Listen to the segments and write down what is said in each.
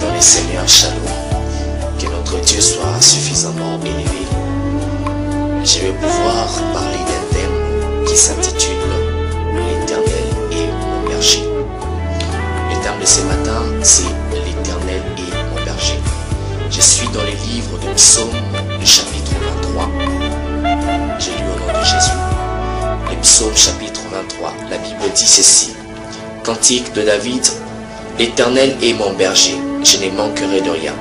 dans les Seigneurs, shalom. Que notre Dieu soit suffisamment élevé. Je vais pouvoir parler d'un thème qui s'intitule l'Éternel est mon berger. Le thème de ce matin, c'est l'Éternel est mon berger. Je suis dans les livres de Psaume, le chapitre 23. Je lis au nom de Jésus. Le Psaume chapitre 23, la Bible dit ceci. Cantique de David. L'Éternel est mon berger, je ne manquerai de rien.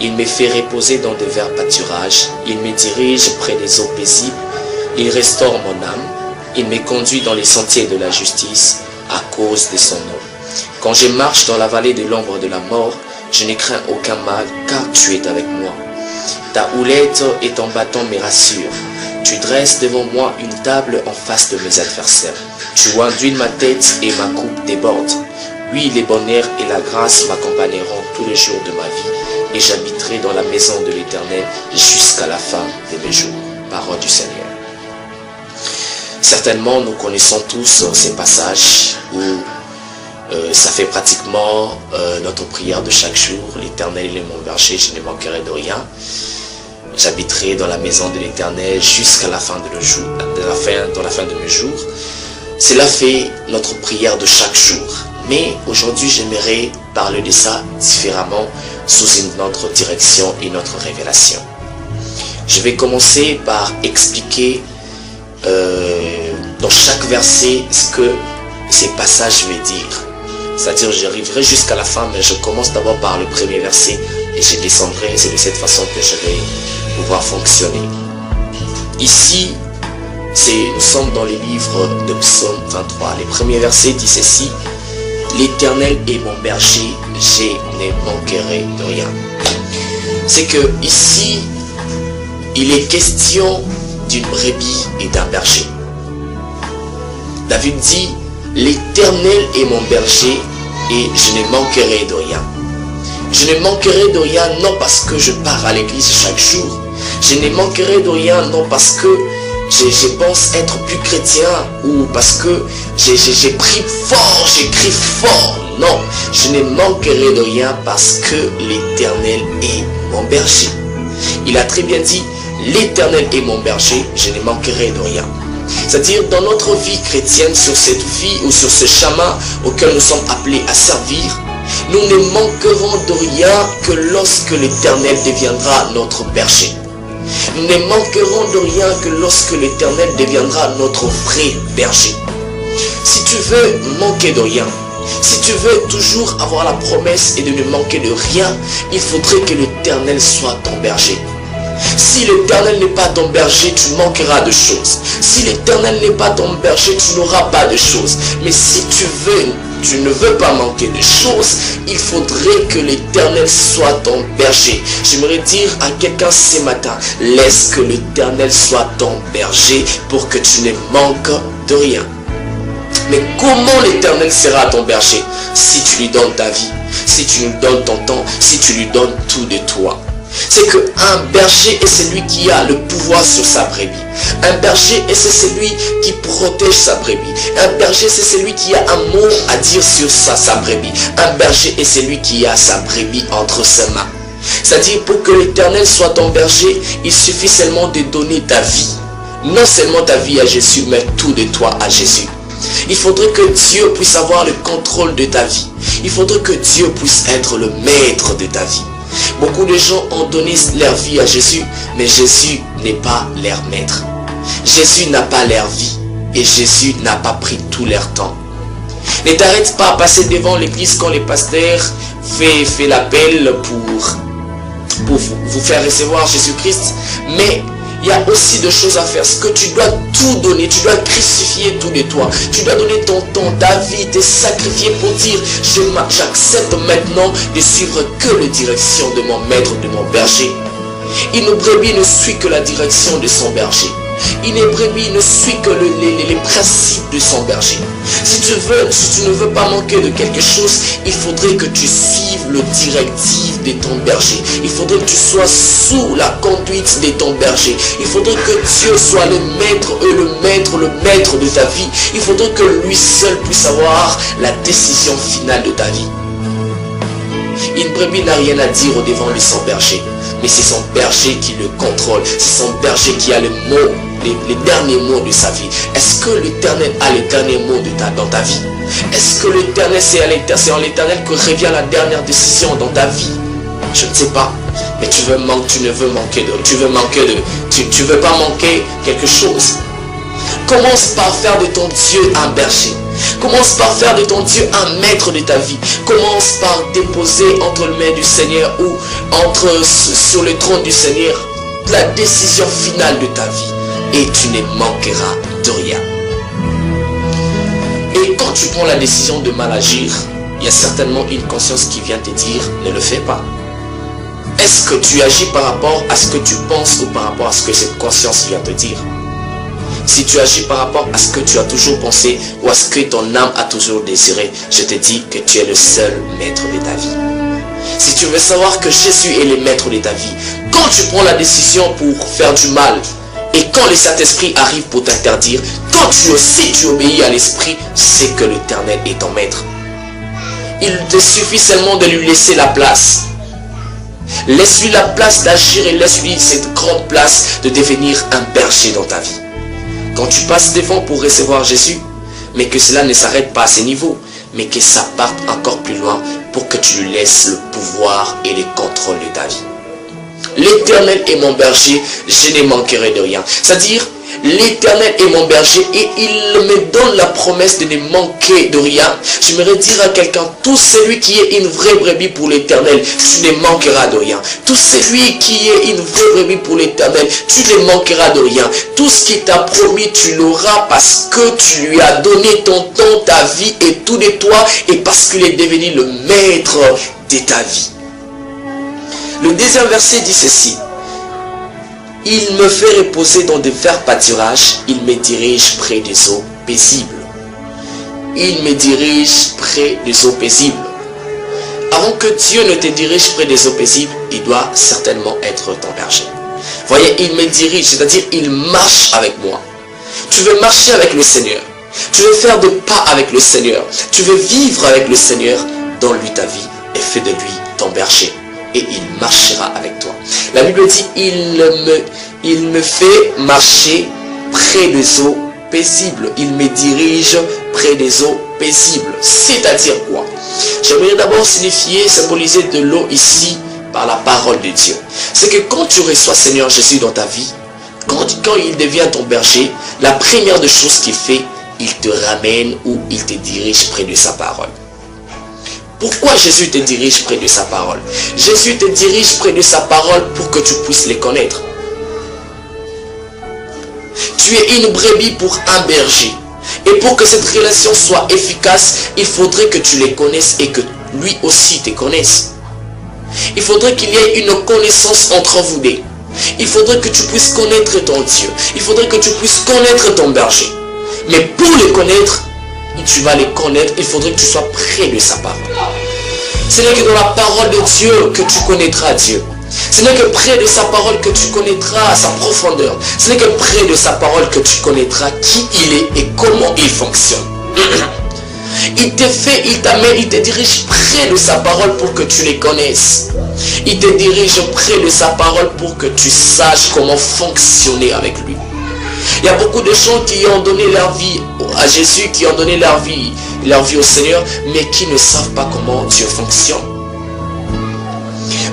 Il me fait reposer dans de verts pâturages, il me dirige près des eaux paisibles, il restaure mon âme, il me conduit dans les sentiers de la justice à cause de son nom. Quand je marche dans la vallée de l'ombre de la mort, je ne crains aucun mal, car tu es avec moi. Ta houlette et ton bâton me rassurent. Tu dresses devant moi une table en face de mes adversaires. Tu enduis ma tête et ma coupe déborde. Oui, les bonheurs et la grâce m'accompagneront tous les jours de ma vie et j'habiterai dans la maison de l'Éternel jusqu'à la fin de mes jours. Parole du Seigneur. Certainement, nous connaissons tous ces passages où ça fait pratiquement notre prière de chaque jour. L'Éternel est mon berger, je ne manquerai de rien. J'habiterai dans la maison de l'Éternel jusqu'à la fin dans la fin de mes jours. Cela fait notre prière de chaque jour. Mais aujourd'hui, j'aimerais parler de ça différemment, sous une autre direction et notre révélation. Je vais commencer par expliquer dans chaque verset ce que ces passages veulent dire. C'est-à-dire, j'arriverai jusqu'à la fin, mais je commence d'abord par le premier verset et je descendrai. C'est de cette façon que je vais pouvoir fonctionner. Ici, nous sommes dans les livres de Psaume 23. Les premiers versets disent ceci. L'Éternel est mon berger, je ne manquerai de rien. C'est que ici, il est question d'une brebis et d'un berger. David dit, l'Éternel est mon berger et je ne manquerai de rien. Je ne manquerai de rien non parce que je pars à l'église chaque jour. Je ne manquerai de rien non parce que je pense être plus chrétien ou parce que j'ai pris fort, j'écris fort. Non, je ne manquerai de rien parce que l'Éternel est mon berger. Il a très bien dit, l'Éternel est mon berger, je ne manquerai de rien. C'est-à-dire dans notre vie chrétienne, sur cette vie ou sur ce chemin auquel nous sommes appelés à servir, nous ne manquerons de rien que lorsque l'Éternel deviendra notre berger. Nous ne manquerons de rien que lorsque l'Éternel deviendra notre vrai berger. Si tu veux manquer de rien, si tu veux toujours avoir la promesse et de ne manquer de rien, il faudrait que l'Éternel soit ton berger. Si l'Éternel n'est pas ton berger, tu manqueras de choses. Si l'Éternel n'est pas ton berger, tu n'auras pas de choses. Mais si tu ne veux pas manquer de choses, il faudrait que l'Éternel soit ton berger. J'aimerais dire à quelqu'un ce matin, laisse que l'Éternel soit ton berger pour que tu ne manques de rien. Mais comment l'Éternel sera ton berger? Si tu lui donnes ta vie, si tu lui donnes ton temps, si tu lui donnes tout de toi. C'est qu'un berger est celui qui a le pouvoir sur sa brebis. Un berger c'est celui qui protège sa brebis. Un berger c'est celui qui a un mot à dire sur sa brebis. Un berger est celui qui a sa brebis entre ses mains. C'est-à-dire pour que l'Éternel soit ton berger, il suffit seulement de donner ta vie. Non seulement ta vie à Jésus, mais tout de toi à Jésus. Il faudrait que Dieu puisse avoir le contrôle de ta vie. Il faudrait que Dieu puisse être le maître de ta vie. Beaucoup de gens ont donné leur vie à Jésus, mais Jésus n'est pas leur maître. Jésus n'a pas leur vie et Jésus n'a pas pris tout leur temps. Ne t'arrête pas à passer devant l'église quand les pasteurs fait l'appel pour vous faire recevoir Jésus-Christ, mais il y a aussi des choses à faire. Ce que tu dois tout donner, tu dois crucifier tout de toi. Tu dois donner ton temps, ta vie, te sacrifier pour dire, j'accepte maintenant de suivre que les directions de mon maître, de mon berger. Une brebis ne suit que la direction de son berger. Une brebis ne suit que les principes de son berger. Si tu ne veux pas manquer de quelque chose, il faudrait que tu suives le directive de ton berger. Il faudrait que tu sois sous la conduite de ton berger. Il faudrait que Dieu soit le maître de ta vie. Il faudrait que lui seul puisse avoir la décision finale de ta vie. Une brebis n'a rien à dire au devant de son berger. Mais c'est son berger qui le contrôle. C'est son berger qui a le mot, les derniers mots de sa vie. Est-ce que l'Éternel a les derniers mots dans ta vie? Est-ce que l'Éternel, c'est en l'Éternel que revient la dernière décision dans ta vie? Je ne sais pas. Mais tu veux pas manquer quelque chose. Commence par faire de ton Dieu un berger. Commence par faire de ton Dieu un maître de ta vie. Commence par déposer entre les mains du Seigneur ou sur le trône du Seigneur la décision finale de ta vie. Et tu ne manqueras de rien. Et quand tu prends la décision de mal agir, il y a certainement une conscience qui vient te dire, ne le fais pas. Est-ce que tu agis par rapport à ce que tu penses ou par rapport à ce que cette conscience vient te dire? Si tu agis par rapport à ce que tu as toujours pensé ou à ce que ton âme a toujours désiré, je te dis que tu es le seul maître de ta vie. Si tu veux savoir que Jésus est le maître de ta vie, quand tu prends la décision pour faire du mal, et quand le Saint-Esprit arrive pour t'interdire, quand tu obéis à l'Esprit, c'est que l'Éternel est ton maître. Il te suffit seulement de lui laisser la place. Laisse-lui la place d'agir et laisse-lui cette grande place de devenir un berger dans ta vie. Quand tu passes devant pour recevoir Jésus, mais que cela ne s'arrête pas à ce niveau, mais que ça parte encore plus loin pour que tu lui laisses le pouvoir et le contrôle de ta vie. L'Éternel est mon berger, je ne manquerai de rien. C'est-à-dire, l'Éternel est mon berger et il me donne la promesse de ne manquer de rien. J'aimerais dire à quelqu'un, tout celui qui est une vraie brebis pour l'Éternel, tu ne manqueras de rien. Tout celui qui est une vraie brebis pour l'Éternel, tu ne manqueras de rien. Tout ce qu'il t'a promis, tu l'auras parce que tu lui as donné ton temps, ta vie et tout de toi et parce qu'il est devenu le maître de ta vie. Le deuxième verset dit ceci. Il me fait reposer dans de verts pâturages, il me dirige près des eaux paisibles. Il me dirige près des eaux paisibles. Avant que Dieu ne te dirige près des eaux paisibles, il doit certainement être ton berger. Voyez, il me dirige, c'est-à-dire il marche avec moi. Tu veux marcher avec le Seigneur. Tu veux faire de pas avec le Seigneur. Tu veux vivre avec le Seigneur. Donne-lui ta vie et fais de lui ton berger. Et il marchera avec toi. La Bible dit, il me fait marcher près des eaux paisibles. Il me dirige près des eaux paisibles. C'est-à-dire quoi? J'aimerais d'abord symboliser de l'eau ici par la parole de Dieu. C'est que quand tu reçois Seigneur Jésus dans ta vie, quand il devient ton berger, la première des choses qu'il fait, il te ramène ou il te dirige près de sa parole. Pourquoi Jésus te dirige près de sa parole? Jésus te dirige près de sa parole pour que tu puisses les connaître. Tu es une brebis pour un berger. Et pour que cette relation soit efficace, il faudrait que tu les connaisses et que lui aussi te connaisse. Il faudrait qu'il y ait une connaissance entre vous deux. Il faudrait que tu puisses connaître ton Dieu. Il faudrait que tu puisses connaître ton berger. Mais pour les connaître, tu vas les connaître, il faudrait que tu sois près de sa parole. Ce n'est que dans la parole de Dieu que tu connaîtras Dieu. Ce n'est que près de sa parole que tu connaîtras sa profondeur. Ce n'est que près de sa parole que tu connaîtras qui il est et comment il fonctionne. Il t'amène, il te dirige près de sa parole pour que tu les connaisses. Il te dirige près de sa parole pour que tu saches comment fonctionner avec lui. Il y a beaucoup de gens qui ont donné leur vie à Jésus, qui ont donné leur vie au Seigneur, mais qui ne savent pas comment Dieu fonctionne.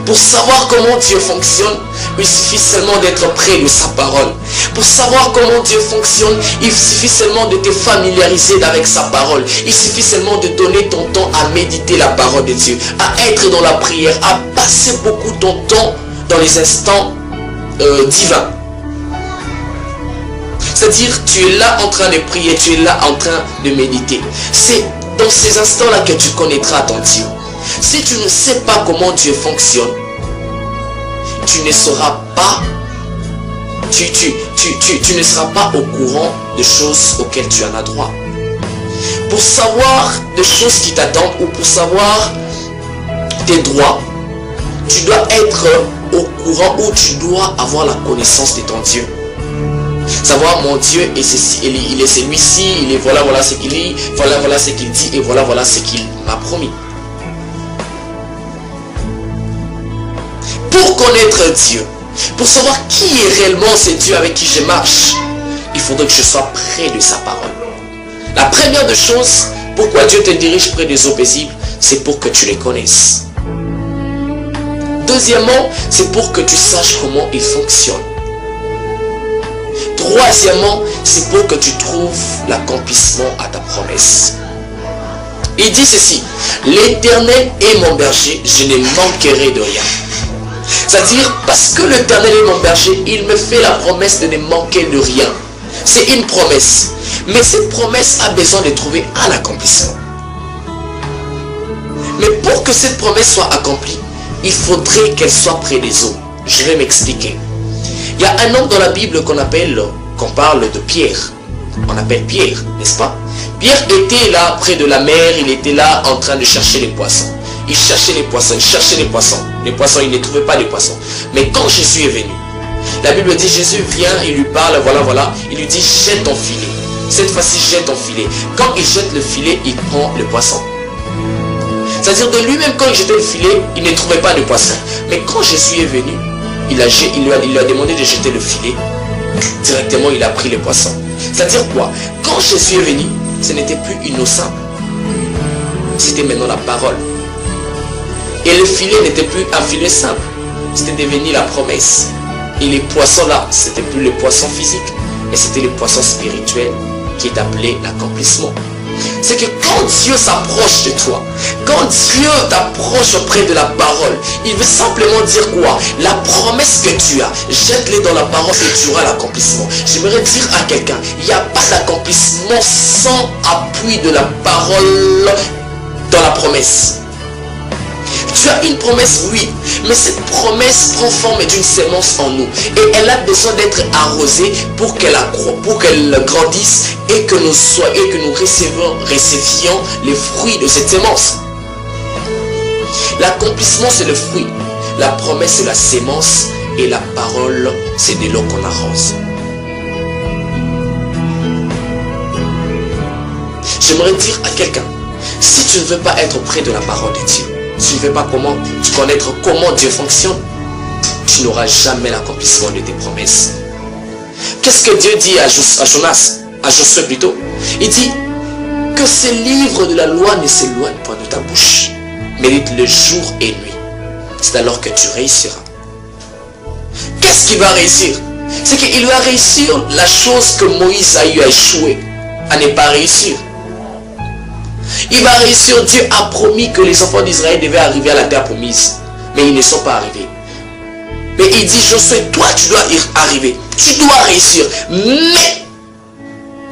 Pour savoir comment Dieu fonctionne, il suffit seulement d'être près de sa parole. Pour savoir comment Dieu fonctionne, il suffit seulement de te familiariser avec sa parole. Il suffit seulement de donner ton temps à méditer la parole de Dieu, à être dans la prière, à passer beaucoup ton temps dans les instants divins. C'est-à-dire, tu es là en train de prier, tu es là en train de méditer. C'est dans ces instants-là que tu connaîtras ton Dieu. Si tu ne sais pas comment Dieu fonctionne, tu ne sauras pas, tu ne seras pas au courant des choses auxquelles tu en as droit. Pour savoir des choses qui t'attendent ou pour savoir tes droits, tu dois être au courant ou tu dois avoir la connaissance de ton Dieu. Savoir mon Dieu est ceci, il est celui-ci, il est voilà ce qu'il dit, voilà ce qu'il dit et voilà ce qu'il m'a promis. Pour connaître Dieu, pour savoir qui est réellement ce Dieu avec qui je marche, il faudrait que je sois près de sa parole. La première des choses, pourquoi Dieu te dirige près des eaux paisibles, c'est pour que tu les connaisses. Deuxièmement, c'est pour que tu saches comment ils fonctionnent. Troisièmement, c'est pour que tu trouves l'accomplissement à ta promesse. Il dit ceci: l'Éternel est mon berger, je ne manquerai de rien. C'est-à-dire, parce que l'Éternel est mon berger, il me fait la promesse de ne manquer de rien. C'est une promesse. Mais cette promesse a besoin de trouver un accomplissement. Mais pour que cette promesse soit accomplie, il faudrait qu'elle soit près des eaux. Je vais m'expliquer. Il y a un homme dans la Bible qu'on parle de Pierre. On appelle Pierre, n'est-ce pas? Pierre était là près de la mer, il était là en train de chercher les poissons. Il cherchait les poissons, il cherchait les poissons. Les poissons, il ne trouvait pas les poissons. Mais quand Jésus est venu, la Bible dit, Jésus vient, il lui parle, voilà, il lui dit, jette ton filet. Cette fois-ci, jette ton filet. Quand il jette le filet, il prend le poisson. C'est-à-dire de lui-même, quand il jetait le filet, il ne trouvait pas de poisson. Mais quand Jésus est venu, il lui a demandé de jeter le filet. Directement, il a pris les poissons. C'est-à-dire quoi? Quand Jésus est venu, ce n'était plus une eau simple. C'était maintenant la parole. Et le filet n'était plus un filet simple. C'était devenu la promesse. Et les poissons là, c'était plus les poissons physiques, mais c'était les poissons spirituels qui est appelé l'accomplissement. C'est que quand Dieu s'approche de toi, quand Dieu t'approche auprès de la parole, il veut simplement dire quoi? La promesse que tu as, jette-les dans la parole et tu auras l'accomplissement. J'aimerais dire à quelqu'un, il n'y a pas d'accomplissement sans appui de la parole dans la promesse. Tu as une promesse, oui, mais cette promesse prend forme d'une sémence en nous. Et elle a besoin d'être arrosée pour qu'elle grandisse et que nous recevions les fruits de cette sémence. L'accomplissement, c'est le fruit. La promesse, c'est la sémence. Et la parole, c'est de l'eau qu'on arrose. J'aimerais dire à quelqu'un, si tu ne veux pas être près de la parole de Dieu, si tu ne veux pas connaître comment Dieu fonctionne, tu n'auras jamais l'accomplissement de tes promesses. Qu'est-ce que Dieu dit à Josué plutôt? Il dit que ces livres de la loi ne s'éloignent pas de ta bouche. Médite-le jour et nuit. C'est alors que tu réussiras. Qu'est-ce qu'il va réussir? C'est qu'il va réussir la chose que Moïse a eu à échouer, à ne pas réussir. Il va réussir. Dieu a promis que les enfants d'Israël devaient arriver à la terre promise. Mais ils ne sont pas arrivés. Mais il dit, Josué, toi tu dois y arriver. Tu dois réussir. Mais,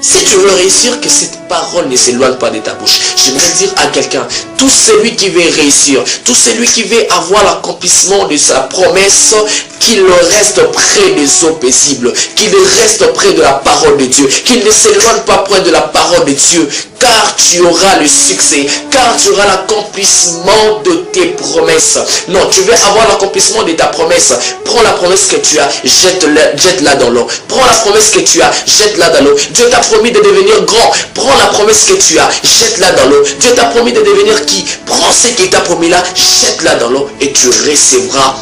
si tu veux réussir, que cette parole ne s'éloigne pas de ta bouche. J'aimerais dire à quelqu'un, tout celui qui veut réussir, tout celui qui veut avoir l'accomplissement de sa promesse, qu'il reste près des eaux paisibles, qu'il reste près de la parole de Dieu, qu'il ne s'éloigne pas près de la parole de Dieu, car tu auras le succès, car tu auras l'accomplissement de tes promesses. Non, tu veux avoir l'accomplissement de ta promesse. Prends la promesse que tu as, jette-la dans l'eau. Prends la promesse que tu as, jette-la dans l'eau. Dieu t'a promis de devenir grand. Prends la promesse que tu as, jette-la dans l'eau. Dieu t'a promis de devenir qui? Prends ce qu'il t'a promis là, jette-la dans l'eau et tu recevras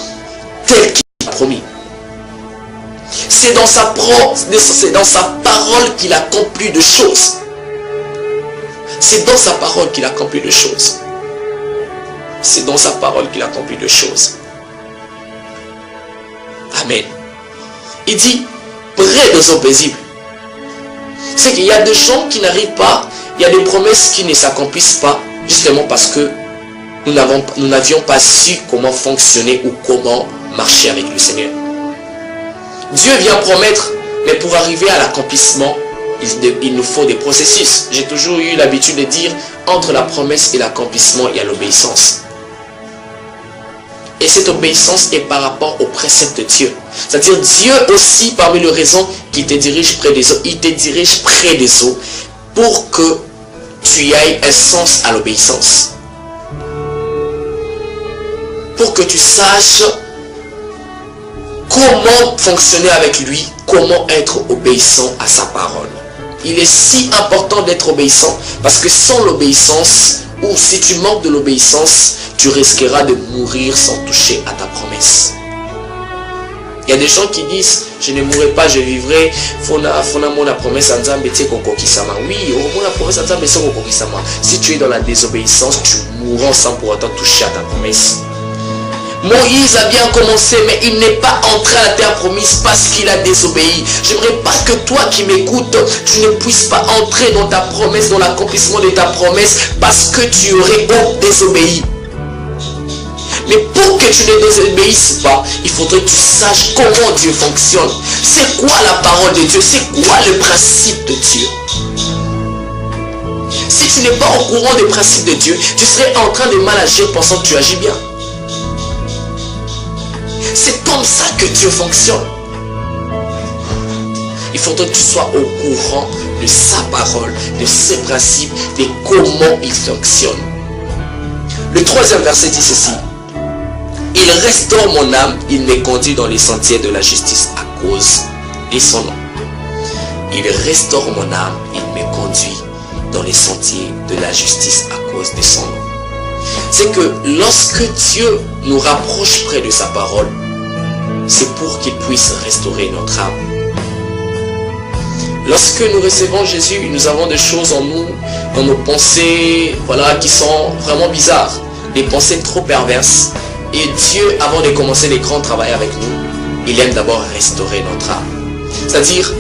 tel qu'il t'a promis. C'est dans sa parole qu'il accomplit de choses. C'est dans sa parole qu'il accomplit de choses. C'est dans sa parole qu'il accomplit de choses. Amen. Il dit, près des eaux paisibles. C'est qu'il y a des gens qui n'arrivent pas, il y a des promesses qui ne s'accomplissent pas, justement parce que nous n'avions pas su comment fonctionner ou comment marcher avec le Seigneur. Dieu vient promettre, mais pour arriver à l'accomplissement, il nous faut des processus. J'ai toujours eu l'habitude de dire, entre la promesse et l'accomplissement, il y a l'obéissance. Et cette obéissance est par rapport au précepte de Dieu. C'est-à-dire Dieu aussi, parmi les raisons qu'il te dirige près des eaux, il te dirige près des eaux pour que tu aies un sens à l'obéissance. Pour que tu saches comment fonctionner avec lui, comment être obéissant à sa parole. Il est si important d'être obéissant parce que sans l'obéissance, ou si tu manques de l'obéissance, tu risqueras de mourir sans toucher à ta promesse. Il y a des gens qui disent, je ne mourrai pas, je vivrai. Fona mona promesse en Nzambe te kokokisama. Oui, la promesse en Nzambe te kokokisama. Si tu es dans la désobéissance, tu mourras sans pour autant toucher à ta promesse. Moïse a bien commencé, mais il n'est pas entré à la terre promise parce qu'il a désobéi. J'aimerais pas que toi qui m'écoutes, tu ne puisses pas entrer dans ta promesse, dans l'accomplissement de ta promesse, parce que tu aurais désobéi. Mais pour que tu ne désobéisses pas, il faudrait que tu saches comment Dieu fonctionne. C'est quoi la parole de Dieu? C'est quoi le principe de Dieu? Si tu n'es pas au courant des principes de Dieu, tu serais en train de mal agir pensant que tu agis bien. C'est comme ça que Dieu fonctionne. Il faudrait que tu sois au courant de sa parole, de ses principes, de comment il fonctionne. Le 3e verset dit ceci. Il restaure mon âme, il me conduit dans les sentiers de la justice à cause de son nom. Il restaure mon âme, il me conduit dans les sentiers de la justice à cause de son nom. C'est que lorsque Dieu nous rapproche près de sa parole, c'est pour qu'il puisse restaurer notre âme. Lorsque nous recevons Jésus, nous avons des choses en nous, dans nos pensées, voilà, qui sont vraiment bizarres, des pensées trop perverses. Et Dieu, avant de commencer les grands travaux avec nous, il aime d'abord restaurer notre âme. C'est-à-dire,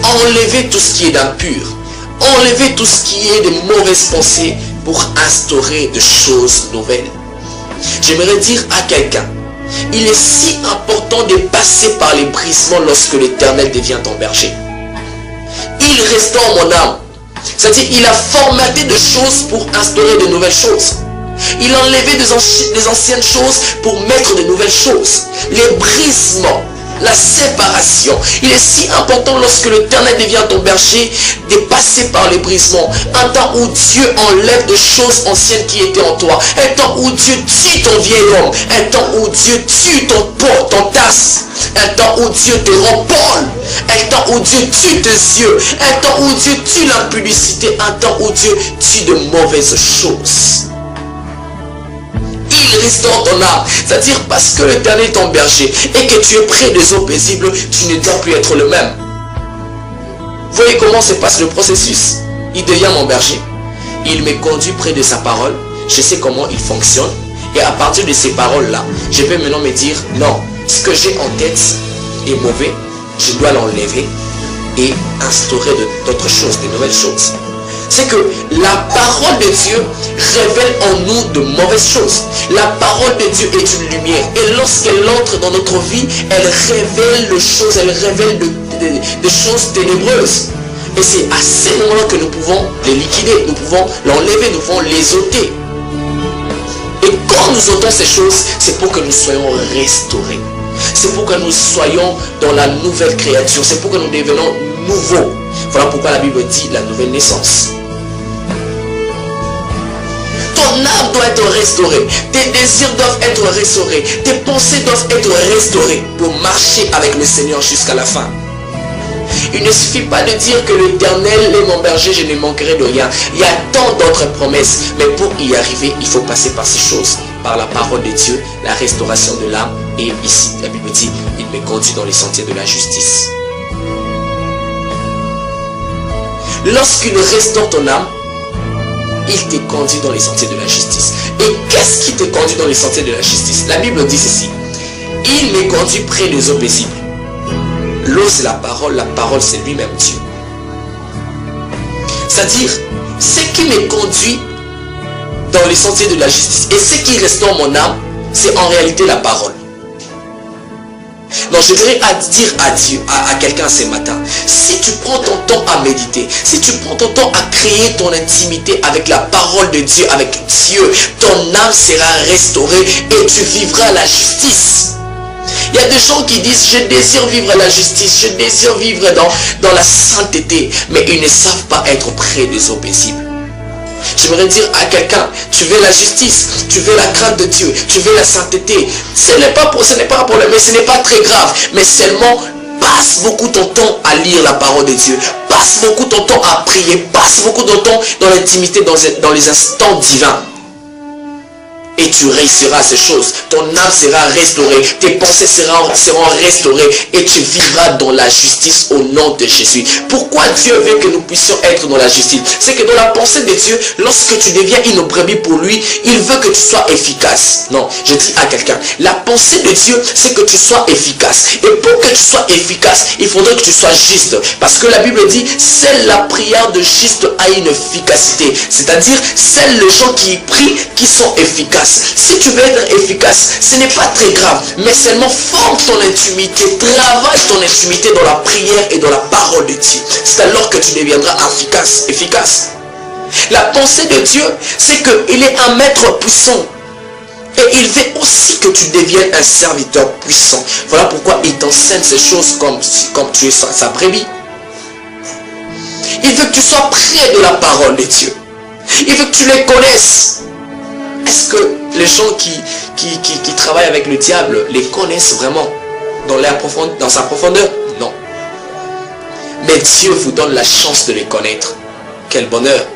enlever tout ce qui est d'impur, enlever tout ce qui est de mauvaises pensées pour instaurer de choses nouvelles. J'aimerais dire à quelqu'un, il est si important de passer par les brisements lorsque l'Éternel devient ton berger. Il restaure mon âme. C'est-à-dire, il a formaté des choses pour instaurer de nouvelles choses. Il a enlevé des anciennes choses pour mettre de nouvelles choses. Les brisements, la séparation. Il est si important lorsque l'Éternel devient ton berger de passer par les brisements. Un temps où Dieu enlève des choses anciennes qui étaient en toi. Un temps où Dieu tue ton vieil homme. Un temps où Dieu tue ton pot, ton tasse. Un temps où Dieu te rend pâle. Un temps où Dieu tue tes yeux. Un temps où Dieu tue l'impudicité. Un temps où Dieu tue de mauvaises choses. Il restaure ton âme. C'est-à-dire parce que l'Éternel est ton berger et que tu es près des eaux paisibles, tu ne dois plus être le même. Vous voyez comment se passe le processus? Il devient mon berger. Il me conduit près de sa parole. Je sais comment il fonctionne. Et à partir de ces paroles-là, je peux maintenant me dire, non, ce que j'ai en tête est mauvais. Je dois l'enlever et instaurer d'autres choses, de nouvelles choses. C'est que la parole de Dieu révèle en nous de mauvaises choses. La parole de Dieu est une lumière. Et lorsqu'elle entre dans notre vie, elle révèle des choses, elle révèle des choses ténébreuses. Et c'est à ces moments-là que nous pouvons les liquider, nous pouvons l'enlever, nous pouvons les ôter. Et quand nous ôtons ces choses, c'est pour que nous soyons restaurés. C'est pour que nous soyons dans la nouvelle créature. C'est pour que nous devenons nouveaux. Voilà pourquoi la Bible dit la nouvelle naissance. Ton âme doit être restaurée. Tes désirs doivent être restaurés. Tes pensées doivent être restaurées pour marcher avec le Seigneur jusqu'à la fin. Il ne suffit pas de dire que l'Éternel est mon berger, je ne manquerai de rien. Il y a tant d'autres promesses. Mais pour y arriver, il faut passer par ces choses. Par la parole de Dieu, la restauration de l'âme. Et ici, la Bible dit, il me conduit dans les sentiers de la justice. Lorsqu'il restaure ton âme, il te conduit dans les sentiers de la justice. Et qu'est-ce qui te conduit dans les sentiers de la justice? La Bible dit ceci. Il me conduit près des eaux paisibles. L'eau c'est la parole c'est lui-même Dieu. C'est-à-dire, ce qui me conduit dans les sentiers de la justice et ce qui restaure mon âme, c'est en réalité la parole. Donc je voudrais dire à Dieu, à quelqu'un ce matin, si tu prends ton temps à méditer, si tu prends ton temps à créer ton intimité avec la parole de Dieu, avec Dieu, ton âme sera restaurée et tu vivras la justice. Il y a des gens qui disent, je désire vivre la justice, je désire vivre dans la sainteté, mais ils ne savent pas être près des eaux paisibles. J'aimerais dire à quelqu'un, tu veux la justice, tu veux la crainte de Dieu, tu veux la sainteté. Ce n'est pas un problème, mais ce n'est pas très grave. Mais seulement, passe beaucoup ton temps à lire la parole de Dieu. Passe beaucoup ton temps à prier. Passe beaucoup de temps dans l'intimité, dans les instants divins. et tu réussiras ces choses. Ton âme sera restaurée, tes pensées seront restaurées et tu vivras dans la justice au nom de Jésus. Pourquoi Dieu veut que nous puissions être dans la justice? C'est que dans la pensée de Dieu, lorsque tu deviens une brebis pour lui, il veut que tu sois efficace. Non, je dis à quelqu'un, la pensée de Dieu, c'est que tu sois efficace. Et pour que tu sois efficace, il faudrait que tu sois juste. Parce que la Bible dit, seule la prière de juste a une efficacité. C'est-à-dire, seuls les gens qui prient qui sont efficaces. Si tu veux être efficace, ce n'est pas très grave, mais seulement forme ton intimité, travaille ton intimité dans la prière et dans la parole de Dieu. C'est alors que tu deviendras efficace. La pensée de Dieu, c'est qu'il est un maître puissant. Et il veut aussi que tu deviennes un serviteur puissant. Voilà pourquoi il t'enseigne ces choses comme tu es sa brebis. Il veut que tu sois près de la parole de Dieu. Il veut que tu les connaisses. Est-ce que les gens qui travaillent avec le diable les connaissent vraiment dans sa profondeur? Non. Mais Dieu vous donne la chance de les connaître. Quel bonheur.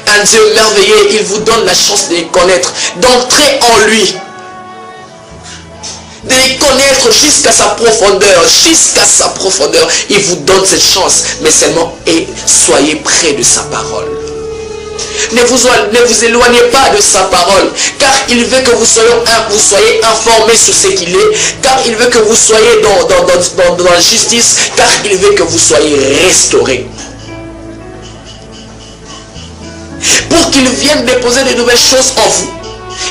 Un Dieu merveilleux, il vous donne la chance de les connaître, d'entrer en lui. De les connaître jusqu'à sa profondeur. Il vous donne cette chance. Mais seulement, soyez près de sa parole. Ne vous éloignez pas de sa parole, car il veut que vous soyez informés sur ce qu'il est, car il veut que vous soyez dans la justice, car il veut que vous soyez restaurés. Pour qu'il vienne déposer de nouvelles choses en vous,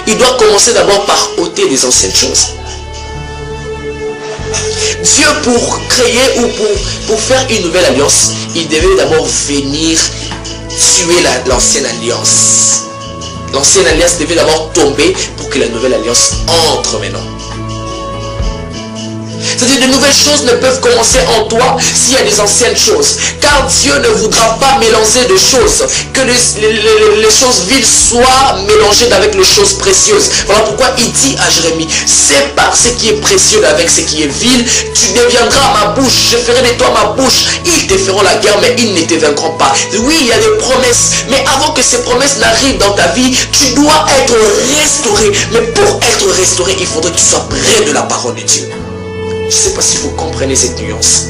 il doit commencer d'abord par ôter des anciennes choses. Dieu, pour créer ou pour faire une nouvelle alliance, il devait d'abord venir tuer l'ancienne alliance. L'ancienne alliance devait d'abord tomber pour que la nouvelle alliance entre maintenant. C'est-à-dire, de nouvelles choses ne peuvent commencer en toi s'il y a des anciennes choses. Car Dieu ne voudra pas mélanger de choses. Que les choses viles soient mélangées avec les choses précieuses. Voilà pourquoi il dit à Jérémie, sépare ce qui est précieux avec ce qui est vil. Tu deviendras ma bouche. Je ferai de toi ma bouche. Ils te feront la guerre, mais ils ne te vaincront pas. Oui, il y a des promesses. Mais avant que ces promesses n'arrivent dans ta vie, tu dois être restauré. Mais pour être restauré, il faudrait que tu sois près de la parole de Dieu. Je ne sais pas si vous comprenez cette nuance.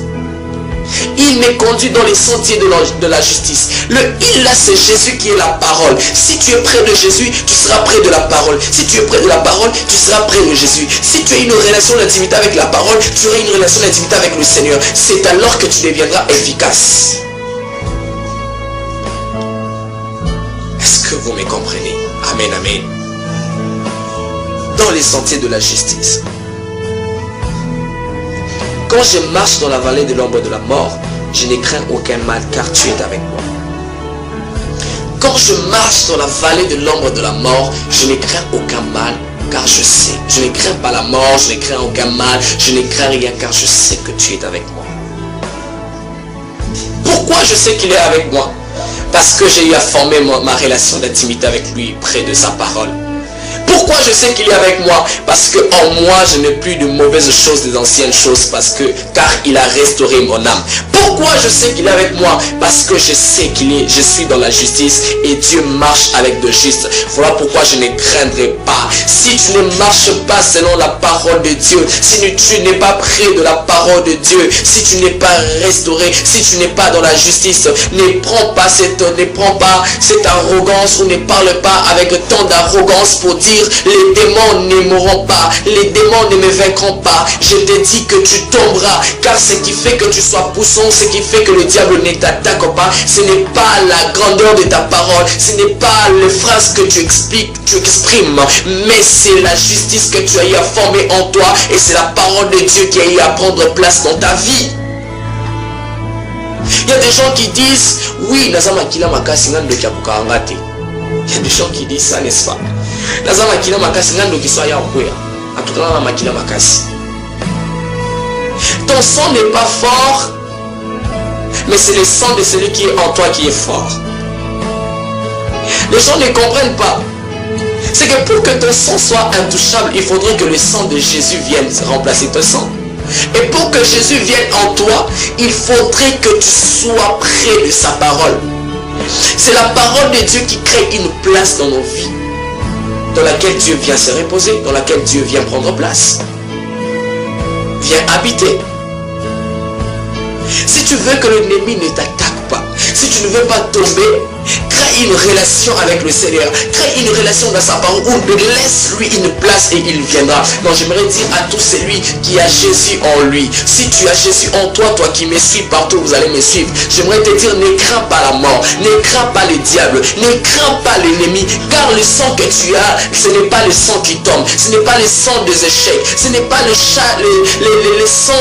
Il me conduit dans les sentiers de la justice. Le il là, c'est Jésus qui est la parole. Si tu es près de Jésus, tu seras près de la parole. Si tu es près de la parole, tu seras près de Jésus. Si tu as une relation d'intimité avec la parole, tu auras une relation d'intimité avec le Seigneur. C'est alors que tu deviendras efficace. Est-ce que vous me comprenez? Amen, amen. Dans les sentiers de la justice. Quand je marche dans la vallée de l'ombre de la mort, je ne crains aucun mal car tu es avec moi. Quand je marche dans la vallée de l'ombre de la mort, je ne crains aucun mal car je sais. Je ne crains pas la mort, je ne crains aucun mal, je ne crains rien car je sais que tu es avec moi. Pourquoi je sais qu'il est avec moi? Parce que j'ai eu à former ma relation d'intimité avec lui près de sa parole. Pourquoi je sais qu'il est avec moi? Parce que en moi je n'ai plus de mauvaises choses, des anciennes choses, car il a restauré mon âme. Pourquoi je sais qu'il est avec moi? Parce que je sais je suis dans la justice et Dieu marche avec de juste. Voilà pourquoi je ne craindrai pas. Si tu ne marches pas selon la parole de Dieu, si tu n'es pas près de la parole de Dieu, si tu n'es pas restauré, si tu n'es pas dans la justice, ne prends pas cette arrogance ou ne parle pas avec tant d'arrogance pour dire les démons ne mourront pas, les démons ne me vaincront pas. Je te dis que tu tomberas, car ce qui fait que tu sois poussant, ce qui fait que le diable ne t'attaque pas, ce n'est pas la grandeur de ta parole, ce n'est pas les phrases que tu exprimes, mais c'est la justice que tu as eu à former en toi et c'est la parole de Dieu qui a eu à prendre place dans ta vie. Il y a des gens qui disent, oui, il y a des gens qui disent ça, n'est-ce pas? Ton sang n'est pas fort, mais c'est le sang de celui qui est en toi qui est fort. Les gens ne comprennent pas. C'est que pour que ton sang soit intouchable, il faudrait que le sang de Jésus vienne remplacer ton sang. Et pour que Jésus vienne en toi, il faudrait que tu sois près de sa parole. C'est la parole de Dieu qui crée une place dans nos vies. dans laquelle Dieu vient se reposer, dans laquelle Dieu vient prendre place, vient habiter. Si tu veux que l'ennemi ne t'attaque pas, si tu ne veux pas tomber, crée une relation avec le Seigneur, crée une relation dans sa parole où laisse-lui une place et il viendra. Donc j'aimerais dire à tous celui qui a Jésus en lui, si tu as Jésus en toi, toi qui me suis partout, vous allez me suivre, j'aimerais te dire, ne crains pas la mort, ne crains pas le diable, ne crains pas l'ennemi, car le sang que tu as, ce n'est pas le sang qui tombe, ce n'est pas le sang des échecs, ce n'est pas le sang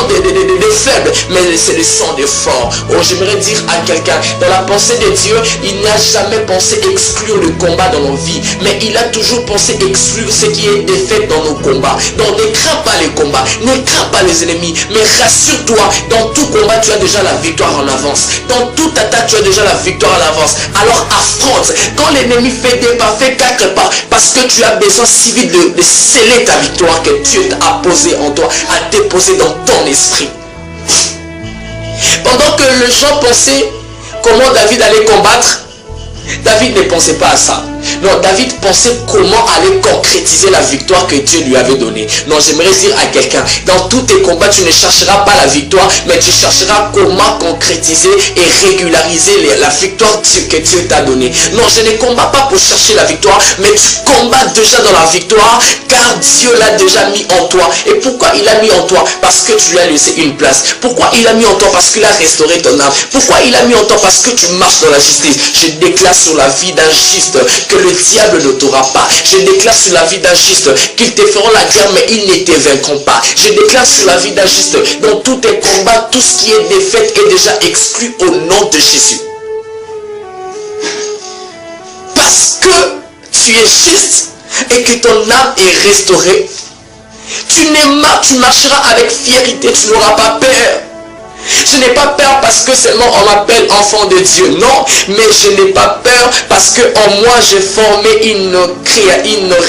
des faibles, mais c'est le sang des forts. Oh, j'aimerais dire à quelqu'un, dans la pensée de Dieu, il n'a jamais pensé exclure le combat dans nos vies, mais il a toujours pensé exclure ce qui est défait dans nos combats. Donc ne crains pas les combats, ne crains pas les ennemis, mais rassure-toi, dans tout combat tu as déjà la victoire en avance, dans toute attaque tu as déjà la victoire en avance. Alors affronte. Quand l'ennemi fait des pas, fait 4 pas, parce que tu as besoin si vite de sceller ta victoire que Dieu t'a posée en toi, a déposé dans ton esprit. Pendant que les gens pensaient comment David allait combattre, David ne pensait pas à ça. Non, David pensait comment aller concrétiser la victoire que Dieu lui avait donnée. Non, j'aimerais dire à quelqu'un, dans tous tes combats, tu ne chercheras pas la victoire, mais tu chercheras comment concrétiser et régulariser la victoire que Dieu t'a donnée. Non, je ne combats pas pour chercher la victoire, mais tu combats déjà dans la victoire, car Dieu l'a déjà mis en toi. Et pourquoi il l'a mis en toi? Parce que tu lui as laissé une place. Pourquoi il l'a mis en toi? Parce qu'il a restauré ton âme. Pourquoi il l'a mis en toi? Parce que tu marches dans la justice. Je déclare sur la vie d'un juste que le diable ne t'aura pas. Je déclare sur la vie d'un juste qu'ils te feront la guerre, mais ils ne te vaincront pas. Je déclare sur la vie d'un juste, dans tous tes combats, tout ce qui est défaite est déjà exclu au nom de Jésus. Parce que tu es juste et que ton âme est restaurée, tu marcheras avec fierté, tu n'auras pas peur. Je n'ai pas peur parce que seulement on m'appelle enfant de Dieu. Non, mais je n'ai pas peur parce que en moi j'ai formé une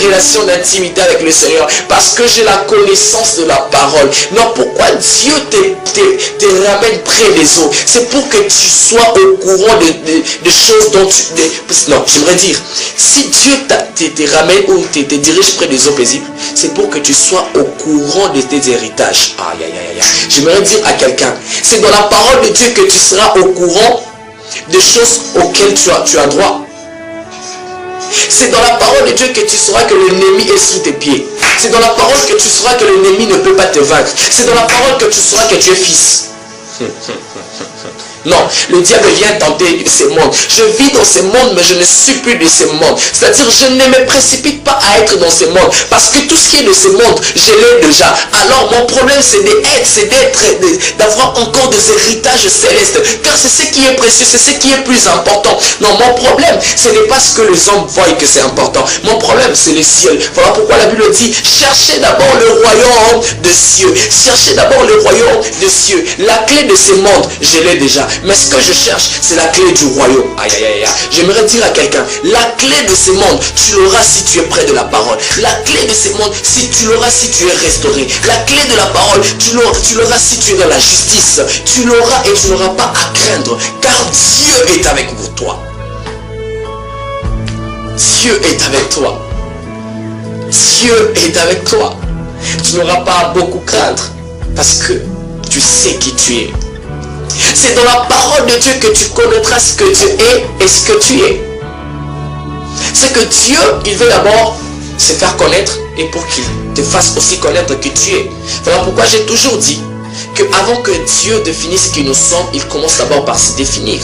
relation d'intimité avec le Seigneur. Parce que j'ai la connaissance de la parole. Non, pourquoi Dieu te ramène près des eaux? C'est pour que tu sois au courant de choses dont tu... Non, j'aimerais dire, si Dieu te ramène ou te dirige près des eaux paisibles, c'est pour que tu sois au courant de tes héritages. Aïe, aïe, aïe, aïe. J'aimerais dire à quelqu'un, c'est dans la parole de Dieu que tu seras au courant des choses auxquelles tu as droit. C'est dans la parole de Dieu que tu sauras que l'ennemi est sous tes pieds. C'est dans la parole que tu sauras que l'ennemi ne peut pas te vaincre. C'est dans la parole que tu sauras que tu es fils. Non, le diable vient tenter ce monde. Je vis dans ce monde, mais je ne suis plus de ce monde. C'est-à-dire, je ne me précipite pas à être dans ce monde. Parce que tout ce qui est de ce monde, je l'ai déjà. Alors, mon problème, c'est d'avoir encore des héritages célestes. Car c'est ce qui est précieux, c'est ce qui est plus important. Non, mon problème, ce n'est pas ce que les hommes voient que c'est important. Mon problème, c'est le ciel. Voilà pourquoi la Bible dit, cherchez d'abord le royaume de cieux. Cherchez d'abord le royaume de cieux. La clé de ce monde, je l'ai déjà. Mais ce que je cherche, c'est la clé du royaume. Aïe, aïe, aïe, aïe. J'aimerais dire à quelqu'un, la clé de ce monde, tu l'auras si tu es près de la parole. La clé de ce monde, si tu l'auras si tu es restauré. La clé de la parole, tu l'auras si tu es dans la justice. Tu l'auras et tu n'auras pas à craindre, car Dieu est avec toi. Dieu est avec toi. Dieu est avec toi. Tu n'auras pas à beaucoup craindre, parce que tu sais qui tu es. C'est dans la parole de Dieu que tu connaîtras ce que Dieu est et ce que tu es. C'est que Dieu, il veut d'abord se faire connaître et pour qu'il te fasse aussi connaître qui tu es. Voilà pourquoi j'ai toujours dit qu'avant que Dieu définisse ce qui nous sommes, il commence d'abord par se définir.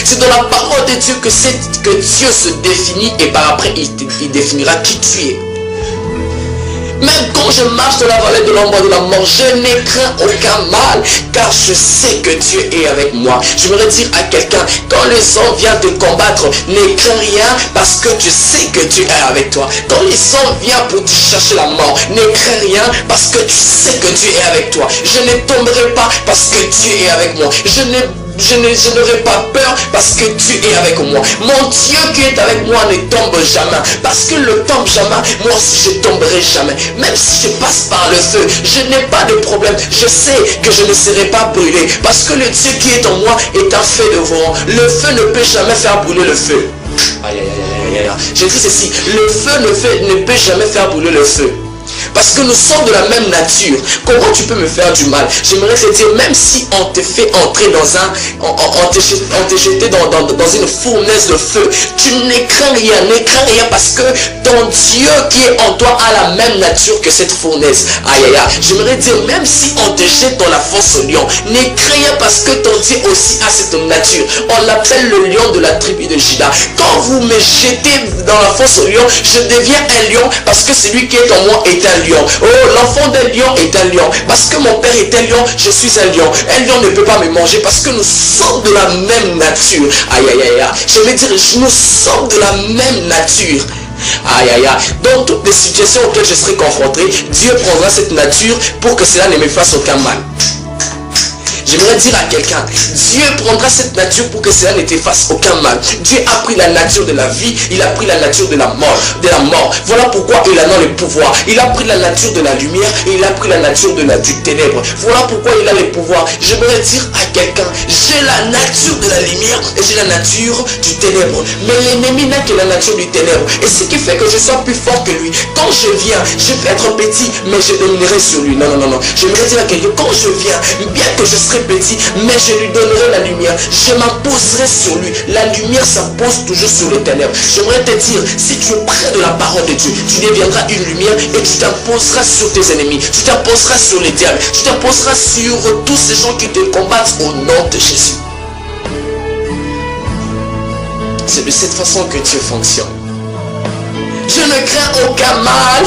C'est dans la parole de Dieu que Dieu se définit et par après il définira qui tu es. Même quand je marche dans la vallée de l'ombre de la mort, je n'ai craint aucun mal, car je sais que Dieu est avec moi. J'aimerais dire à quelqu'un, quand les hommes viennent te combattre, ne crains rien, parce que tu sais que Dieu est avec toi. Quand les hommes viennent pour te chercher la mort, ne crains rien, parce que tu sais que Dieu est avec toi. Je ne tomberai pas, parce que Dieu est avec moi. Je n'aurai pas peur parce que Dieu est avec moi. Mon Dieu qui est avec moi ne tombe jamais. Parce qu'il ne tombe jamais, moi aussi je tomberai jamais. Même si je passe par le feu, je n'ai pas de problème. Je sais que je ne serai pas brûlé. Parce que le Dieu qui est en moi est un feu de vent. Le feu ne peut jamais faire brûler le feu. Aïe, aïe, aïe, aïe, J'ai dit ceci, le feu ne peut jamais faire brûler le feu. Parce que nous sommes de la même nature. Comment tu peux me faire du mal? J'aimerais te dire, même si on te fait entrer dans on te jeté dans une fournaise de feu, tu n'écrains rien, parce que ton Dieu qui est en toi a la même nature que cette fournaise. Aïe aïe aïe. J'aimerais dire, même si on te jette dans la fosse au lion, n'écrains rien parce que ton Dieu aussi a cette nature. On l'appelle le lion de la tribu de Juda. Quand vous me jetez dans la fosse au lion, je deviens un lion parce que celui qui est en moi est un lion. Oh, l'enfant d'un lion est un lion. Parce que mon père est un lion, je suis un lion. Un lion ne peut pas me manger parce que nous sommes de la même nature. Aïe aïe aïe aïe. Je veux dire, nous sommes de la même nature. Aïe aïe aïe. Dans toutes les situations auxquelles je serai confronté, Dieu prendra cette nature pour que cela ne me fasse aucun mal. J'aimerais dire à quelqu'un, Dieu prendra cette nature pour que cela ne te fasse aucun mal. Dieu a pris la nature de la vie, il a pris la nature de la mort. Voilà pourquoi il a dans le pouvoir. Il a pris la nature de la lumière et il a pris la nature du ténèbre. Voilà pourquoi il a le pouvoir. J'aimerais dire à quelqu'un, j'ai la nature de la lumière et j'ai la nature du ténèbre. Mais l'ennemi n'a que la nature du ténèbre. Et ce qui fait que je sois plus fort que lui. Quand je viens, je peux être petit, mais je dominerai sur lui. Non. J'aimerais dire à quelqu'un, quand je viens, bien que je serai petit, mais je lui donnerai la lumière. Je m'imposerai sur lui. La lumière s'impose toujours sur les ténèbres. J'aimerais te dire, si tu es près de la parole de Dieu, tu deviendras une lumière et tu t'imposeras sur tes ennemis. Tu t'imposeras sur les diables. Tu t'imposeras sur tous ces gens qui te combattent au nom de Jésus. C'est de cette façon que Dieu fonctionne. Je ne crains aucun mal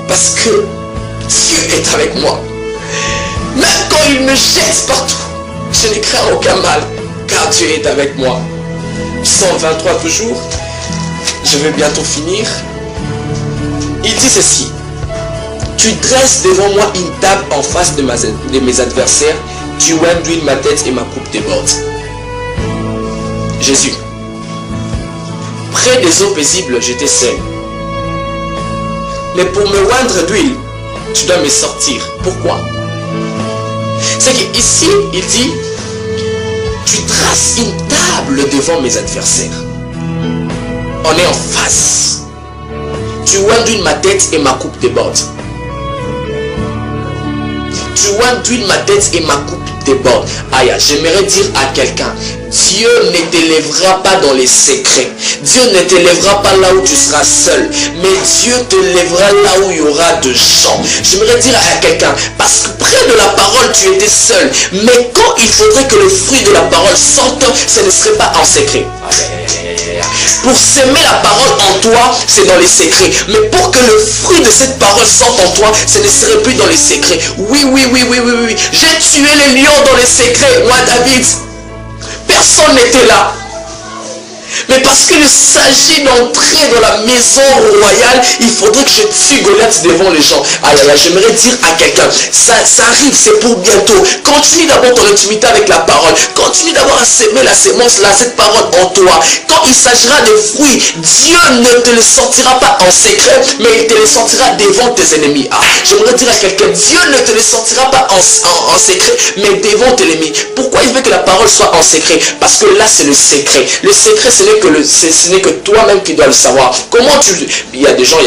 parce que Dieu est avec moi. Même quand il me jette partout, je ne crains aucun mal, car Dieu est avec moi. 123 toujours. Je vais bientôt finir. Il dit ceci. Tu dresses devant moi une table en face de mes adversaires. Tu oins d'huile ma tête et ma coupe déborde. Jésus. Près des eaux paisibles, j'étais seul. Mais pour me oindre d'huile, tu dois me sortir. Pourquoi? C'est qu'ici, il dit, tu traces une table devant mes adversaires. On est en face. Tu oins d'huile ma tête et ma coupe déborde. Tu oins d'huile ma tête et ma coupe déborde. Aïe, j'aimerais dire à quelqu'un, Dieu ne t'élèvera pas dans les secrets. Dieu ne t'élèvera pas là où tu seras seul. Mais Dieu te lèvera là où il y aura de gens. J'aimerais dire à quelqu'un, parce que près de la parole, tu étais seul. Mais quand il faudrait que le fruit de la parole sorte, ce ne serait pas en secret. Pour s'aimer la parole en toi, c'est dans les secrets. Mais pour que le fruit de cette parole sorte en toi, ce ne serait plus dans les secrets. Oui. J'ai tué les lions dans les secrets. Moi, David, personne n'était là. Mais parce qu'il s'agit d'entrer dans la maison royale, il faudrait que je tue Goliath devant les gens. Aïe, j'aimerais dire à quelqu'un, ça arrive, c'est pour bientôt. Continue d'abord ton intimité avec la parole. Continue d'abord à s'aimer la sémence là, cette parole en toi. Quand il s'agira de fruits, Dieu ne te le sortira pas en secret, mais il te le sortira devant tes ennemis. J'aimerais dire à quelqu'un, Dieu ne te le sortira pas en secret, mais devant tes ennemis. Pourquoi il veut que la parole soit en secret? Parce que là, c'est le secret. Le secret, ce n'est que toi-même qui dois le savoir. Comment il y a des gens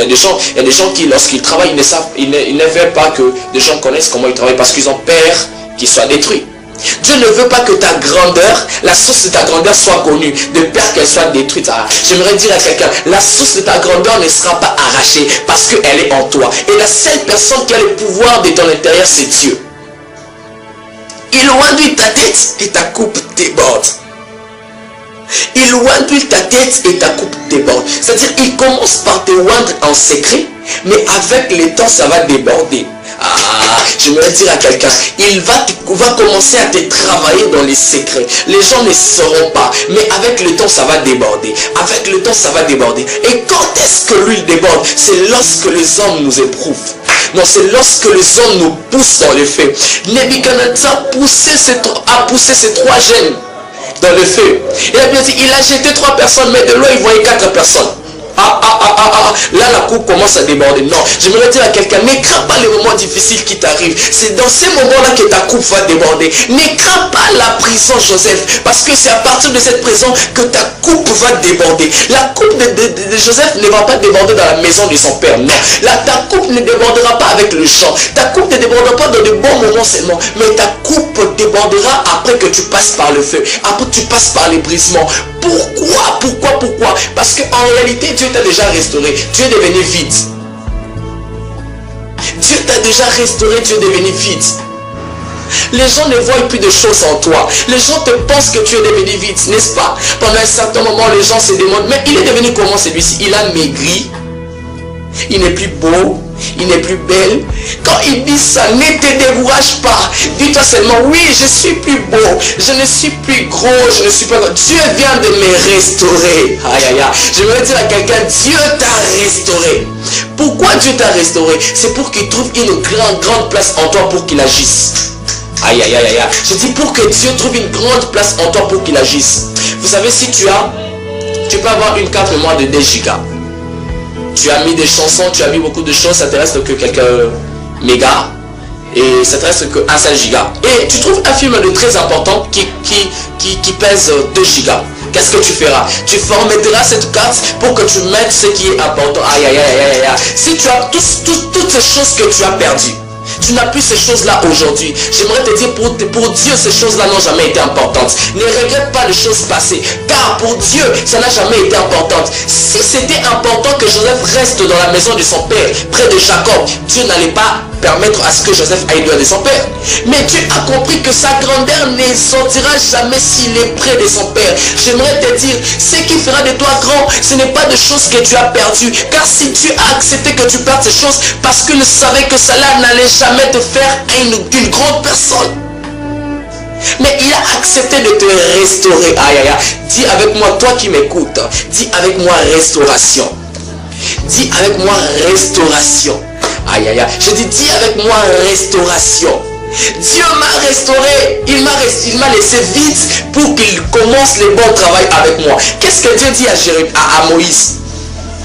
qui, lorsqu'ils travaillent, ils ne veulent pas que des gens connaissent comment ils travaillent parce qu'ils ont peur qu'ils soient détruits. Dieu ne veut pas que ta grandeur, la source de ta grandeur soit connue, de peur qu'elle soit détruite. J'aimerais dire à quelqu'un, la source de ta grandeur ne sera pas arrachée parce qu'elle est en toi. Et la seule personne qui a le pouvoir de ton intérieur, c'est Dieu. Il oint ta tête et ta coupe déborde. Il oint ta tête et ta coupe déborde. C'est-à-dire, il commence par te oindre en secret, mais avec le temps, ça va déborder. J'aimerais dire à quelqu'un, il va commencer à te travailler dans les secrets. Les gens ne sauront pas, mais avec le temps, ça va déborder. Avec le temps, ça va déborder. Et quand est-ce que l'huile déborde? C'est lorsque les hommes nous éprouvent. Non, c'est lorsque les hommes nous poussent dans le feu. Nebuchadnezzar a poussé ces trois jeunes dans le feu. Il a bien dit, il a jeté 3 personnes, mais de loin il voyait 4 personnes. là la coupe commence à déborder. Non, j'aimerais dire à quelqu'un, ne crains pas les moments difficiles qui t'arrivent. C'est dans ces moments-là que ta coupe va déborder. Ne crains pas la prison, Joseph, parce que c'est à partir de cette prison que ta coupe va déborder. La coupe de Joseph ne va pas déborder dans la maison de son père, non. Ta coupe ne débordera pas avec le chant. Ta coupe ne débordera pas dans de bons moments seulement, mais ta coupe débordera après que tu passes par le feu, après que tu passes par les brisements. Pourquoi? Parce qu'en réalité, Dieu t'a déjà restauré. Tu es devenu vide. Dieu t'a déjà restauré, tu es devenu vide. Les gens ne voient plus de choses en toi. Les gens te pensent que tu es devenu vide, n'est-ce pas? Pendant un certain moment, les gens se demandent, mais il est devenu comment celui-ci? Il a maigri. Il n'est plus beau. Il n'est plus belle. Quand il dit ça, ne te décourage pas. Dis-toi seulement, oui, je suis plus beau. Je ne suis plus gros. Je ne suis pas gros. Dieu vient de me restaurer. Aïe, aïe, aïe. Je vais dire à quelqu'un, Dieu t'a restauré. Pourquoi Dieu t'a restauré? C'est pour qu'il trouve une grande place en toi pour qu'il agisse. Aïe, aïe, aïe, aïe. Je dis pour que Dieu trouve une grande place en toi pour qu'il agisse. Vous savez, si tu peux avoir une carte mémoire de 2 gigas. Tu as mis des chansons, tu as mis beaucoup de choses, ça te reste que quelques mégas. Et ça te reste que 1 seul giga. Et tu trouves un film de très important qui pèse 2 gigas. Qu'est-ce que tu feras? Tu formatteras cette carte pour que tu mettes ce qui est important. Aïe, aïe, aïe, aïe, aïe. Si tu as toutes ces choses que tu as perdues, tu n'as plus ces choses-là aujourd'hui. J'aimerais te dire, pour Dieu, ces choses-là n'ont jamais été importantes. Ne regrette pas les choses passées, car pour Dieu, ça n'a jamais été importante. Si c'était important que Joseph reste dans la maison de son père, près de Jacob, Dieu n'allait pas permettre à ce que Joseph aille loin de son père. Mais Dieu a compris que sa grandeur ne sortira jamais s'il est près de son père. J'aimerais te dire, ce qui fera de toi grand, ce n'est pas de choses que tu as perdues. Car si Dieu a accepté que tu perdes ces choses, parce qu'il savait que cela n'allait jamais te faire une grande personne. Mais il a accepté de te restaurer. Aïe, aïe, aïe. Dis avec moi, toi qui m'écoutes, dis avec moi restauration. Dis avec moi restauration. Aïe, aïe, aïe. Je dis avec moi restauration. Dieu m'a restauré. Il m'a laissé vide pour qu'il commence le bon travail avec moi. Qu'est-ce que Dieu dit à Moïse?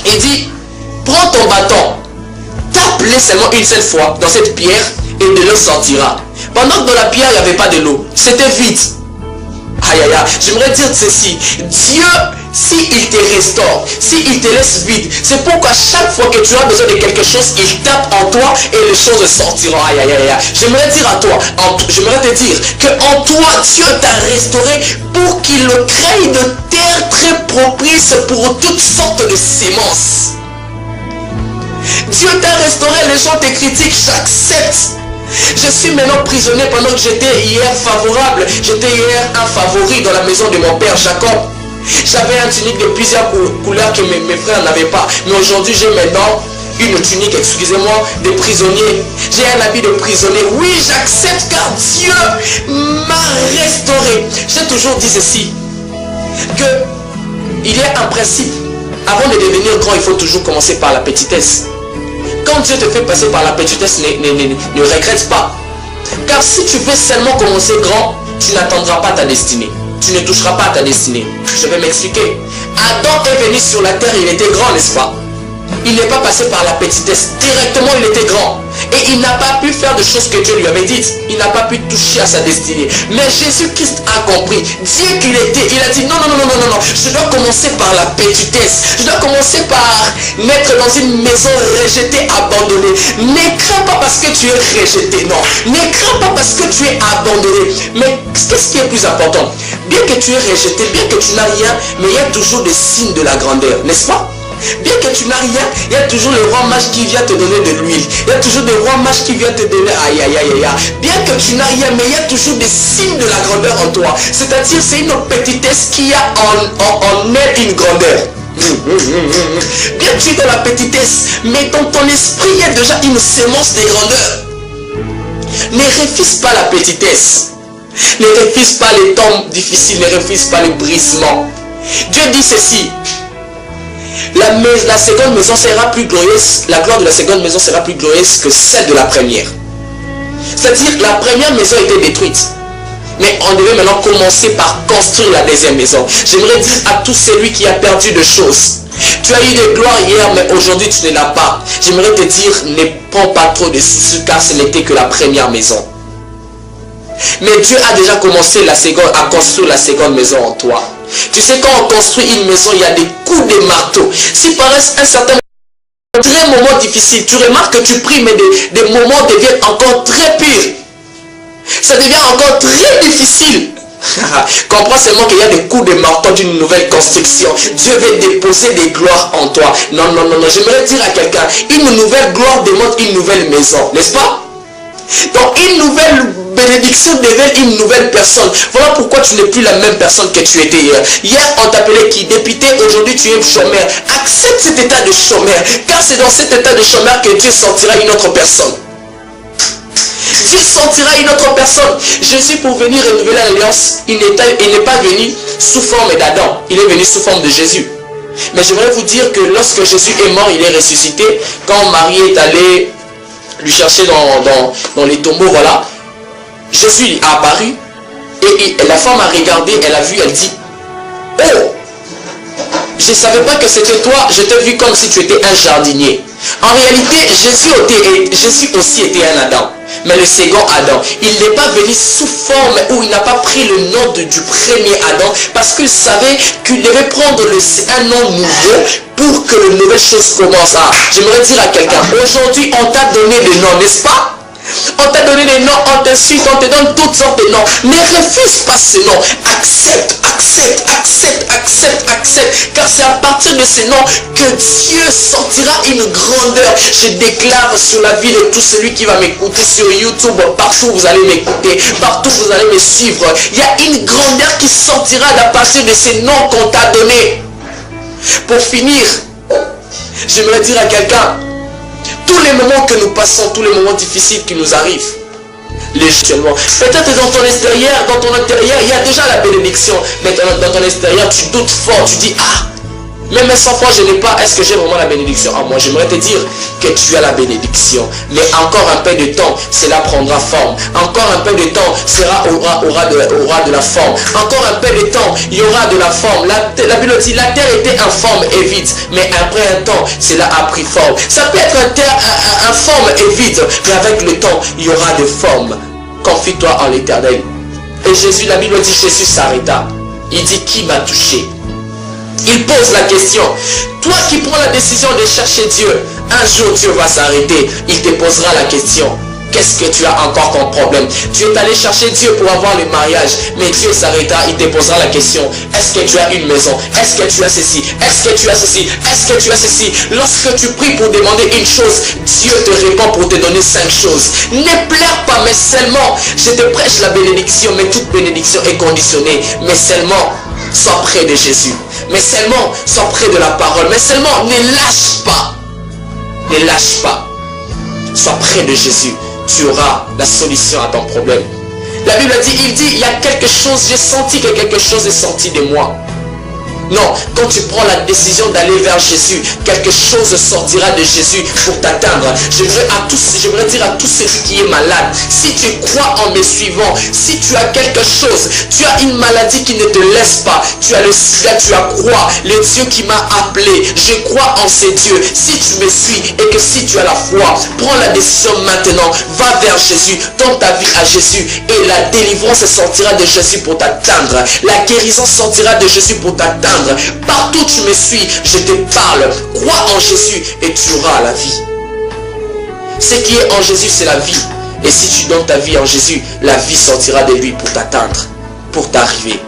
Il dit, prends ton bâton, tape-le seulement une seule fois dans cette pierre et de l'eau sortira. Pendant que dans la pierre, il n'y avait pas de l'eau. C'était vide. Aïe, aïe, aïe. J'aimerais dire ceci. Dieu, s'il te restaure, s'il te laisse vide, c'est pourquoi chaque fois que tu as besoin de quelque chose, il tape en toi et les choses sortiront. Aïe, aïe, aïe, aïe. J'aimerais dire à toi, j'aimerais te dire qu'en toi, Dieu t'a restauré pour qu'il crée une terre très propice pour toutes sortes de semences. Dieu t'a restauré, les gens te critiquent, j'accepte. Je suis maintenant prisonnier pendant que j'étais hier favorable. J'étais hier un favori dans la maison de mon père Jacob. J'avais un tunique de plusieurs couleurs que mes frères n'avaient pas. Mais aujourd'hui j'ai maintenant une tunique, excusez-moi, de prisonnier. J'ai un habit de prisonnier. Oui, j'accepte car Dieu m'a restauré. J'ai toujours dit ceci, que il y a un principe. Avant de devenir grand, il faut toujours commencer par la petitesse. Quand Dieu te fait passer par la petitesse, ne regrette pas. Car si tu veux seulement commencer grand, tu n'attendras pas ta destinée. Tu ne toucheras pas à ta destinée. Je vais m'expliquer. Adam est venu sur la terre, il était grand, n'est-ce pas? Il n'est pas passé par la petitesse. Directement, il était grand. Et il n'a pas pu faire de choses que Dieu lui avait dites. Il n'a pas pu toucher à sa destinée. Mais Jésus-Christ a compris. Dieu qu'il était, il a dit non, non, non, non, non, non. Je dois commencer par la petitesse. Je dois commencer par naître dans une maison rejetée, abandonnée. Ne crains pas parce que tu es rejeté. Non. Ne crains pas parce que tu es abandonné. Mais qu'est-ce qui est plus important? Bien que tu es rejeté, bien que tu n'as rien, mais il y a toujours des signes de la grandeur, n'est-ce pas? Bien que tu n'as rien, il y a toujours le roi mage qui vient te donner de l'huile. Il y a toujours le roi mage qui vient te donner. Aïe, aïe, aïe, aïe. Bien que tu n'as rien, mais il y a toujours des signes de la grandeur en toi. C'est-à-dire, c'est une petitesse qui a en elle une grandeur. Bien que tu es dans la petitesse, mais dans ton esprit, il y a déjà une sémence de grandeur. Ne refuse pas la petitesse. Ne refuse pas les temps difficiles, ne refuse pas les brisements. Dieu dit ceci. La seconde maison sera plus glorieuse, la gloire de la seconde maison sera plus glorieuse que celle de la première. C'est-à-dire la première maison était détruite. Mais on devait maintenant commencer par construire la deuxième maison. J'aimerais dire à tout celui qui a perdu de choses. Tu as eu des gloires hier, mais aujourd'hui tu ne l'as pas. J'aimerais te dire, ne prends pas trop de soucis car ce n'était que la première maison. Mais Dieu a déjà commencé à construire la seconde maison en toi. Tu sais, quand on construit une maison, il y a des coups de marteau. Si par un certain très moment difficile, tu remarques que tu pries, mais des moments deviennent encore très pires. Ça devient encore très difficile. Comprends seulement qu'il y a des coups de marteau d'une nouvelle construction. Dieu veut déposer des gloires en toi. Non. J'aimerais dire à quelqu'un, une nouvelle gloire demande une nouvelle maison, n'est-ce pas? Donc une nouvelle bénédiction devient une nouvelle personne. Voilà pourquoi tu n'es plus la même personne que tu étais hier. Hier on t'appelait qui? Député, aujourd'hui tu es chômeur. Accepte cet état de chômeur, car c'est dans cet état de chômeur que Dieu sortira une autre personne. Dieu sortira une autre personne. Jésus, pour venir renouveler l'alliance, il n'est pas venu sous forme d'Adam, il est venu sous forme de Jésus. Mais j'aimerais vous dire que lorsque Jésus est mort, il est ressuscité. Quand Marie est allée lui chercher dans les tombeaux, voilà, Jésus a apparu et la femme a regardé, elle a vu, elle dit, oh, je ne savais pas que c'était toi, je t'ai vu comme si tu étais un jardinier. En réalité, Jésus aussi était un Adam, mais le second Adam. Il n'est pas venu sous forme où il n'a pas pris le nom du premier Adam, parce qu'il savait qu'il devait prendre un nom nouveau pour que de nouvelles choses commencent. J'aimerais dire à quelqu'un, aujourd'hui on t'a donné des noms, n'est-ce pas? On t'a donné des noms, on t'insulte, on te donne toutes sortes de noms. Ne refuse pas ces noms. Accepte. Car c'est à partir de ces noms que Dieu sortira une grandeur. Je déclare sur la vie de tout celui qui va m'écouter sur YouTube, partout vous allez m'écouter, partout vous allez me suivre. Il y a une grandeur qui sortira à partir de ces noms qu'on t'a donnés. Pour finir, j'aimerais dire à quelqu'un, tous les moments que nous passons, tous les moments difficiles qui nous arrivent, légèrement, peut-être dans ton extérieur, dans ton intérieur, il y a déjà la bénédiction, mais dans ton extérieur, tu doutes fort, tu dis, même 100 fois je n'ai pas, est-ce que j'ai vraiment la bénédiction en moi? J'aimerais te dire que tu as la bénédiction, mais encore un peu de temps, cela prendra forme. Encore un peu de temps, aura de la forme. Encore un peu de temps, il y aura de la forme. La Bible dit, la terre était informe et vide, mais après un temps, cela a pris forme. Ça peut être une terre informe et vide, mais avec le temps, il y aura de forme. Confie-toi en l'Éternel. Et Jésus, la Bible dit, Jésus s'arrêta. Il dit, qui m'a touché? Il pose la question. Toi qui prends la décision de chercher Dieu, un jour Dieu va s'arrêter. Il te posera la question. Qu'est-ce que tu as encore comme problème? Tu es allé chercher Dieu pour avoir le mariage, mais Dieu s'arrêta, il te posera la question. Est-ce que tu as une maison? Est-ce que tu as ceci? Est-ce que tu as ceci? Est-ce que tu as ceci? Lorsque tu pries pour demander une chose, Dieu te répond pour te donner 5 choses. Ne pleure pas, mais seulement, je te prêche la bénédiction, mais toute bénédiction est conditionnée. Mais seulement, sois près de Jésus. Mais seulement, sois près de la parole. Mais seulement, ne lâche pas. Ne lâche pas. Sois près de Jésus. Tu auras la solution à ton problème. La Bible dit, il y a quelque chose, j'ai senti que quelque chose est sorti de moi. Non, quand tu prends la décision d'aller vers Jésus, quelque chose sortira de Jésus pour t'atteindre. J'aimerais dire à tous ceux qui est malade, si tu crois en me suivant, si tu as quelque chose, tu as une maladie qui ne te laisse pas, tu as le sida, tu as croix, le Dieu qui m'a appelé, je crois en ces dieux. Si tu me suis et que si tu as la foi, prends la décision maintenant, va vers Jésus, donne ta vie à Jésus et la délivrance sortira de Jésus pour t'atteindre. La guérison sortira de Jésus pour t'atteindre. Partout où tu me suis, je te parle. Crois en Jésus et tu auras la vie. Ce qui est en Jésus, c'est la vie. Et si tu donnes ta vie en Jésus, la vie sortira de lui pour t'atteindre, pour t'arriver.